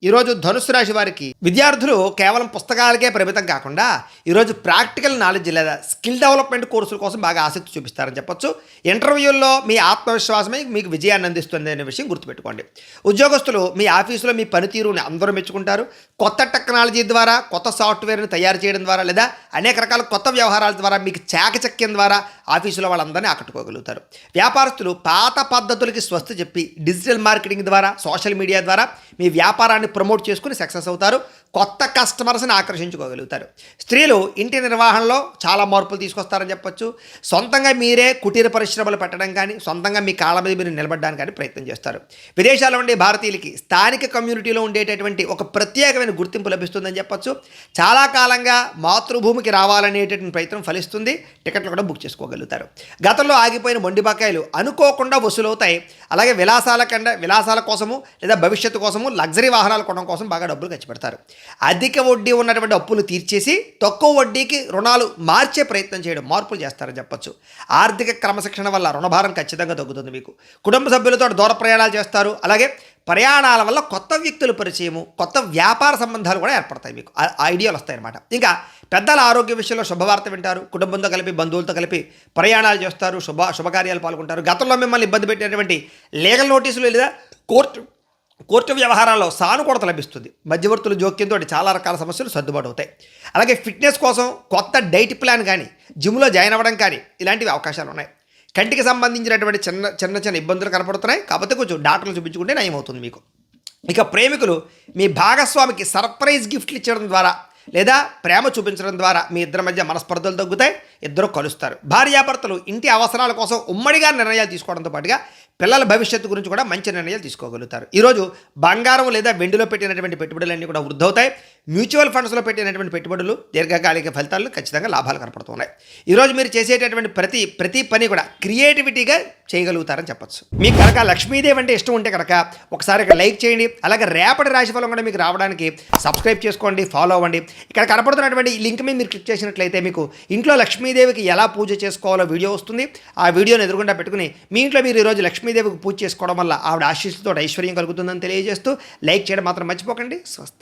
ఈరోజు ధనుస్సు రాశి వారికి విద్యార్థులు కేవలం పుస్తకాలకే పరిమితం కాకుండా ఈరోజు ప్రాక్టికల్ నాలెడ్జ్ లేదా స్కిల్ డెవలప్మెంట్ కోర్సుల కోసం బాగా ఆసక్తి చూపిస్తారని చెప్పొచ్చు. ఇంటర్వ్యూల్లో మీ ఆత్మవిశ్వాసమే మీకు విజయాన్ని అందిస్తుంది అనే విషయం గుర్తుపెట్టుకోండి. ఉద్యోగస్తులు మీ ఆఫీసులో మీ పనితీరుని అందరూ మెచ్చుకుంటారు. కొత్త టెక్నాలజీ ద్వారా కొత్త సాఫ్ట్వేర్ని తయారు చేయడం ద్వారా లేదా అనేక రకాల కొత్త వ్యవహారాల ద్వారా మీకు చాకచక్యం ద్వారా ఆఫీసులో వాళ్ళందరినీ ఆకట్టుకోగలుగుతారు. వ్యాపారస్తులు పాత పద్ధతులకి స్వస్తి చెప్పి డిజిటల్ మార్కెటింగ్ ద్వారా సోషల్ మీడియా ద్వారా మీ వ్యాపారాన్ని ప్రమోట్ చేసుకుని సక్సెస్ అవుతారు. కొత్త కస్టమర్స్ని ఆకర్షించుకోగలుగుతారు. స్త్రీలు ఇంటి నిర్వహణలో చాలా మార్పులు తీసుకొస్తారని చెప్పొచ్చు. సొంతంగా మీరే కుటీర పరిశ్రమలు పెట్టడం కానీ సొంతంగా మీ కాళ్ళ మీద మీరు నిలబడడానికి కానీ ప్రయత్నం చేస్తారు. విదేశాల్లో ఉండే భారతీయులకి స్థానిక కమ్యూనిటీలో ఉండేటటువంటి ఒక ప్రత్యేకమైన గుర్తింపు లభిస్తుందని చెప్పొచ్చు. చాలా కాలంగా మాతృభూమికి రావాలనేటటువంటి ప్రయత్నం ఫలిస్తుంది. టికెట్లు కూడా బుక్ చేసుకోగలుగుతారు. గతంలో ఆగిపోయిన మొండి బకాయిలు అనుకోకుండా వసూలవుతాయి. అలాగే విలాసాల కోసము లేదా భవిష్యత్తు కోసము లగ్జరీ వాహనాలు కొనడం కోసం బాగా డబ్బులు ఖర్చు పెడతారు. అధిక వడ్డీ ఉన్నటువంటి అప్పులు తీర్చేసి తక్కువ వడ్డీకి రుణాలు మార్చే ప్రయత్నం చేయడం మార్పులు చేస్తారని చెప్పొచ్చు. ఆర్థిక క్రమశిక్షణ వల్ల రుణభారం ఖచ్చితంగా తగ్గుతుంది. మీకు కుటుంబ సభ్యులతో దూర ప్రయాణాలు చేస్తారు. అలాగే ప్రయాణాల వల్ల కొత్త వ్యక్తుల పరిచయము కొత్త వ్యాపార సంబంధాలు కూడా ఏర్పడతాయి. మీకు ఐడియాలు వస్తాయన్నమాట. ఇంకా పెద్దల ఆరోగ్య విషయంలో శుభవార్త వింటారు. కుటుంబంతో కలిపి బంధువులతో కలిపి ప్రయాణాలు చేస్తారు. శుభకార్యాలు పాల్గొంటారు. గతంలో మిమ్మల్ని ఇబ్బంది పెట్టినటువంటి లీగల్ నోటీసులు లేదా కోర్టు వ్యవహారాల్లో సానుకూలత లభిస్తుంది. మధ్యవర్తుల జోక్యంతో చాలా రకాల సమస్యలు సర్దుబాటు అవుతాయి. అలాగే ఫిట్నెస్ కోసం కొత్త డైట్ ప్లాన్ కానీ జిమ్లో జాయిన్ అవ్వడం కానీ ఇలాంటివి అవకాశాలు ఉన్నాయి. కంటికి సంబంధించినటువంటి చిన్న ఇబ్బందులు కనపడుతున్నాయి. కాకపోతే కొంచెం డాక్టర్లు చూపించుకుంటే నయం అవుతుంది మీకు. ఇక ప్రేమికులు మీ భాగస్వామికి సర్ప్రైజ్ గిఫ్ట్లు ఇచ్చడం ద్వారా లేదా ప్రేమ చూపించడం ద్వారా మీ ఇద్దరి మధ్య మనస్పర్ధలు తగ్గుతాయి. ఇద్దరు కలుస్తారు. భార్యాభర్తలు ఇంటి అవసరాల కోసం ఉమ్మడిగా నిర్ణయాలు తీసుకోవడంతో పాటుగా పిల్లల భవిష్యత్తు గురించి కూడా మంచి నిర్ణయాలు తీసుకోగలుగుతారు. ఈరోజు బంగారం లేదా వెండిలో పెట్టినటువంటి పెట్టుబడులన్నీ కూడా వృద్ధి అవుతాయి. మ్యూచువల్ ఫండ్స్లో పెట్టినటువంటి పెట్టుబడులు దీర్ఘకాలిక ఫలితాలు ఖచ్చితంగా లాభాలు కనపడుతున్నాయి. ఈరోజు మీరు చేసేటటువంటి ప్రతి పని కూడా క్రియేటివిటీగా చేయగలుగుతారని చెప్పచ్చు. మీకు కనుక లక్ష్మీదేవి అంటే ఇష్టం ఉంటే కనుక ఒకసారి ఇక్కడ లైక్ చేయండి. అలాగే రేపటి రాశిఫలం కూడా మీకు రావడానికి సబ్స్క్రైబ్ చేసుకోండి, ఫాలో అవ్వండి. ఇక్కడ కనపడుతున్నటువంటి ఈ లింక్ మీద మీరు క్లిక్ చేసినట్లయితే మీకు ఇంట్లో లక్ష్మీదేవికి ఎలా పూజ చేసుకోవాలో వీడియో వస్తుంది. ఆ వీడియోని ఎదురుగుండా పెట్టుకుని మీ ఇంట్లో మీరు ఈరోజు లక్ష్మీదేవికి పూజ చేసుకోవడం వల్ల ఆవిడ ఆశీస్సుతో ఐశ్వర్యం కలుగుతుందని తెలియజేస్తూ లైక్ చేయడం మాత్రం మర్చిపోకండి. స్వస్తి.